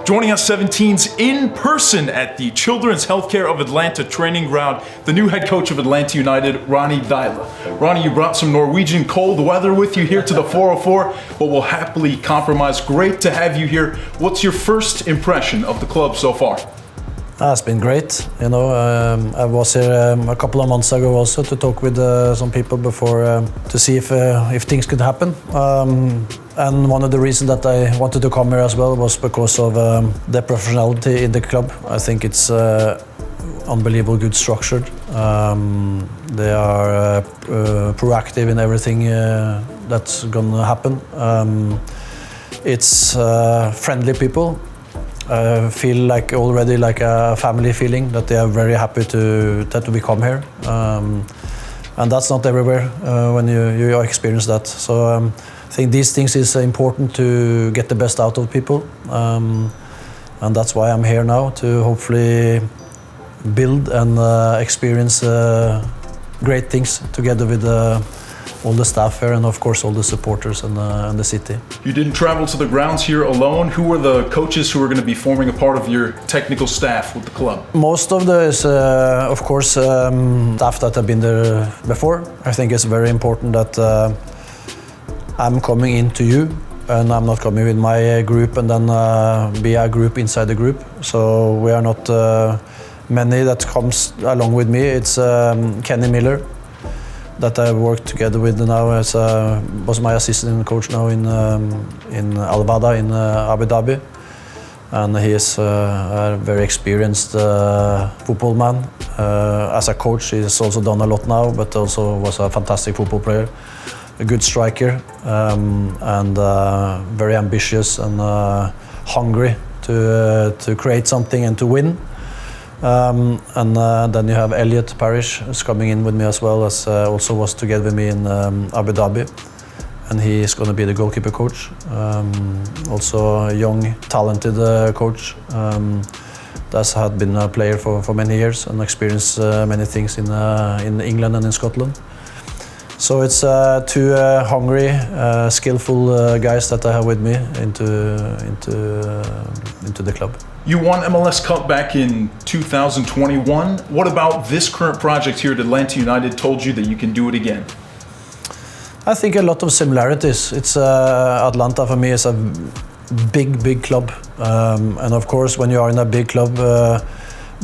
Joining us 17s in person at the Children's Healthcare of Atlanta training ground, the new head coach of Atlanta United, Ronny Deila. Ronny, you brought some Norwegian cold weather with you here to the 404, but we'll happily compromise. Great to have you here. What's your first impression of the club so far? It's been great. You know, I was here a couple of months ago also to talk with some people before to see if things could happen. And one of the reasons that I wanted to come here as well was because of the professionality in the club. I think it's unbelievable good structured. They are proactive in everything that's gonna happen. It's friendly people. I feel like already like a family feeling, that they are very happy that we come here, and that's not everywhere when you experience that. So I think these things is important to get the best out of people, and that's why I'm here now, to hopefully build and experience great things together with all the staff here, and of course all the supporters and the city. You didn't travel to the grounds here alone. Who are the coaches who are going to be forming a part of your technical staff with the club? Most of the is of course staff that have been there before. I think it's very important that I'm coming into you, and I'm not coming with my group and then be a group inside the group. So we are not many that comes along with me. It's Kenny Miller, that I worked together with now, as was my assistant coach now in Al Wada in Abu Dhabi, and he is a very experienced football man. As a coach, he's also done a lot now, but also was a fantastic football player, a good striker, and very ambitious and hungry to create something and to win. And then you have Elliot Parrish is coming in with me as well, as also was together with me in Abu Dhabi, and he is going to be the goalkeeper coach. Also a young, talented coach that had been a player for many years and experienced many things in England and in Scotland. So it's two hungry, skillful guys that I have with me into the club. You won MLS Cup back in 2021. What about this current project here at Atlanta United told you that you can do it again? I think a lot of similarities. It's Atlanta for me is a big club, and of course when you are in a big club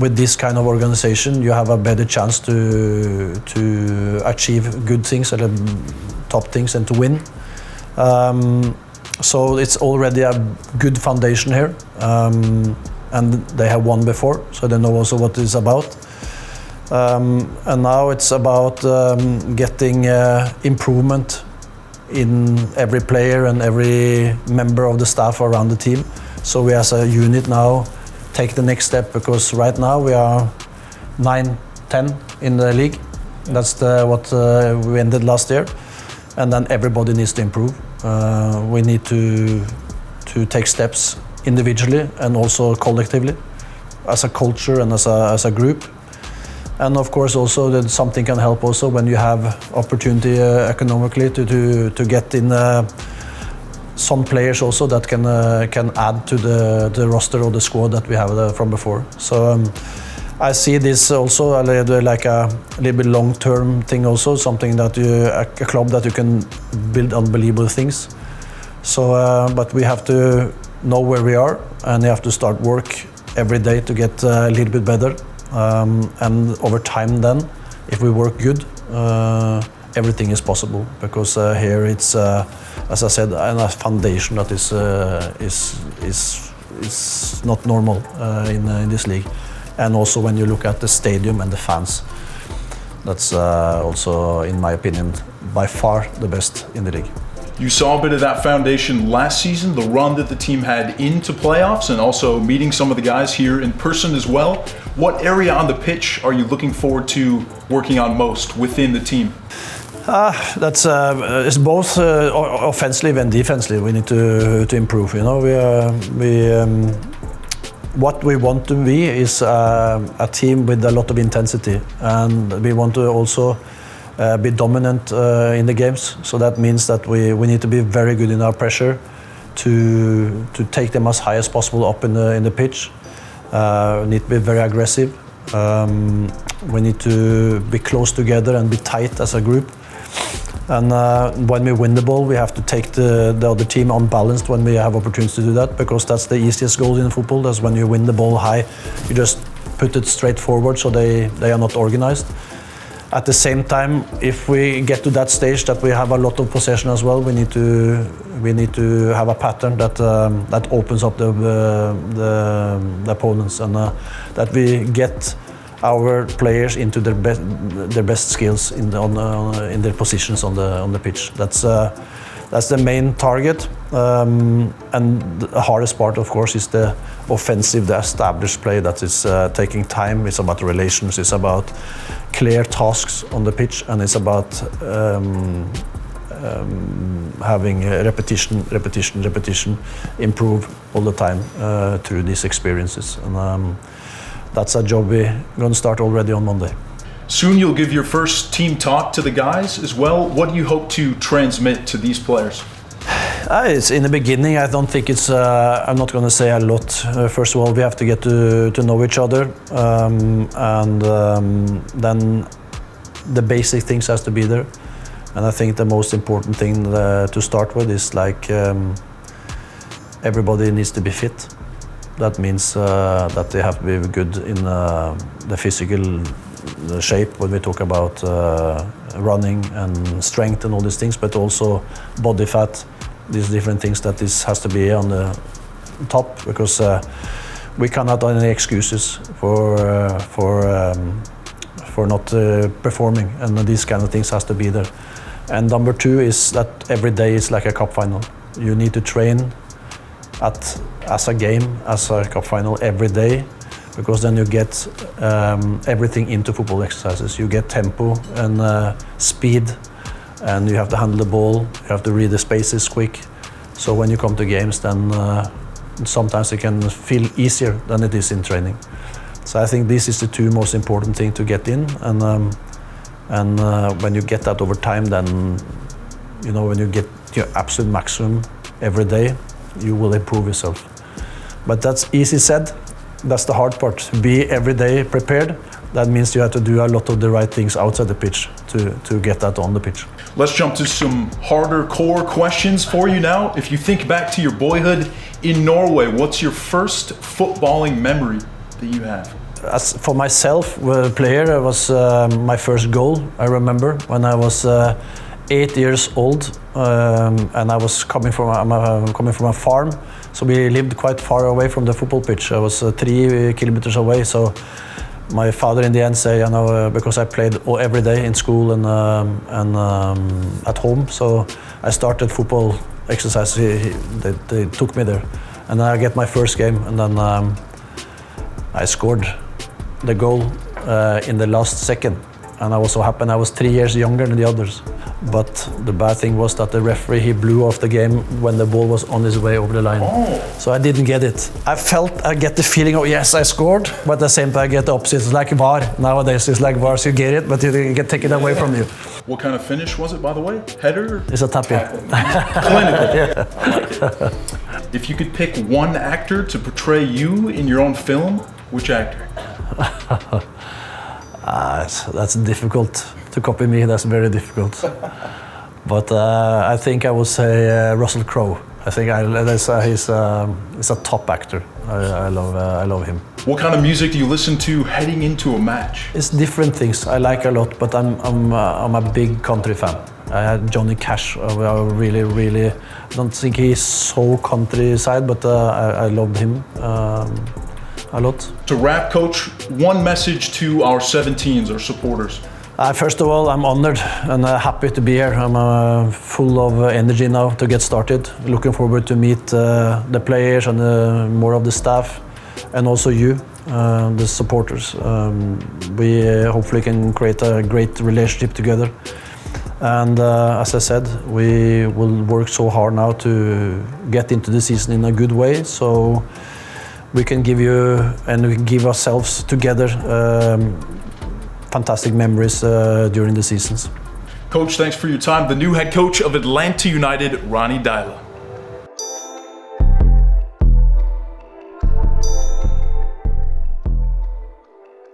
with this kind of organization, you have a better chance to achieve good things, or top things, and to win. So it's already a good foundation here, and they have won before, so they know also what it's about. And now it's about getting improvement in every player and every member of the staff around the team. So we as a unit now take the next step, because right now we are 9-10 in the league. That's what we ended last year, and then everybody needs to improve. We need to take steps individually and also collectively, as a culture and as a group. And of course also that something can help also when you have opportunity economically to get in some players also that can add to the roster or the squad that we have from before. So I see this also like a little bit long-term thing also, something that a club that you can build unbelievable things. So, but we have to know where we are, and you have to start work every day to get a little bit better. And over time then, if we work good, everything is possible, because here it's, as I said, a foundation that is not normal in this league. And also when you look at the stadium and the fans, that's also, in my opinion, by far the best in the league. You saw a bit of that foundation last season, the run that the team had into playoffs, and also meeting some of the guys here in person as well. What area on the pitch are you looking forward to working on most within the team? That's it's both offensively and defensively. We need to improve. You know, what we want to be is a team with a lot of intensity, and we want to also be dominant in the games. So that means that we need to be very good in our pressure, to take them as high as possible up in the pitch. We need to be very aggressive. We need to be close together and be tight as a group. And when we win the ball, we have to take the other team unbalanced when we have opportunities to do that, because that's the easiest goal in football. That's when you win the ball high, you just put it straight forward, so they are not organized. At the same time, if we get to that stage that we have a lot of possession as well, we need to have a pattern that opens up the opponents, and that we get our players into their best skills in their positions on the pitch. That's the main target, and the hardest part, of course, is the offensive, the established play that is taking time. It's about relations, it's about clear tasks on the pitch, and it's about having repetition, improve all the time through these experiences. And that's a job we're going to start already on Monday. Soon you'll give your first team talk to the guys as well. What do you hope to transmit to these players? It's in the beginning. I don't think it's. I'm not going to say a lot. First of all, we have to get to know each other, and then the basic things has to be there. And I think the most important thing to start with is like everybody needs to be fit. That means that they have to be good in the physical shape when we talk about running and strength and all these things, but also body fat, these different things that this has to be on the top, because we cannot have any excuses for not performing, and these kind of things has to be there. And number two is that every day is like a cup final. You need to train as a game, as a cup final every day, because then you get everything into football exercises. You get tempo and speed, and you have to handle the ball, you have to read the spaces quick. So when you come to games, then sometimes it can feel easier than it is in training. So I think this is the two most important things to get in, and when you get that over time, then you know, when you get your absolute maximum every day, you will improve yourself. But that's easy said. That's the hard part. Be every day prepared. That means you have to do a lot of the right things outside the pitch to get that on the pitch. Let's jump to some harder core questions for you now. If you think back to your boyhood in Norway, what's your first footballing memory that you have? As for myself, player, it was my first goal. I remember when I was 8 years old, and I was coming from a farm, so we lived quite far away from the football pitch. I was 3 kilometers away, so my father in the end said, you know, because I played every day in school and at home, so I started football exercise. They took me there, and I get my first game, and then I scored the goal in the last second, and I was so happy. I was 3 years younger than the others. But the bad thing was that the referee, he blew off the game when the ball was on its way over the line. Oh. So I didn't get it. I get the feeling of, yes, I scored, but at the same time I get the opposite. It's like VAR. Nowadays it's like VAR, so you get it, but you get taken away from you. What kind of finish was it, by the way? Header? It's a tap, yeah. Clinical. Yeah. I like it. If you could pick one actor to portray you in your own film, which actor? That's difficult to copy me. That's very difficult. But I think I would say Russell Crowe. I think he's a top actor. I love him. What kind of music do you listen to heading into a match? It's different things. I like a lot, but I'm a big country fan. I had Johnny Cash. I really don't think he's so countryside, but I loved him a lot. To wrap, Coach, one message to our 17s, our supporters. First of all, I'm honored and happy to be here. I'm full of energy now to get started. Looking forward to meet the players and more of the staff, and also you, the supporters. We hopefully can create a great relationship together. And as I said, we will work so hard now to get into the season in a good way, so we can give you and we can give ourselves together fantastic memories during the seasons. Coach, thanks for your time. The new head coach of Atlanta United, Ronny Deila.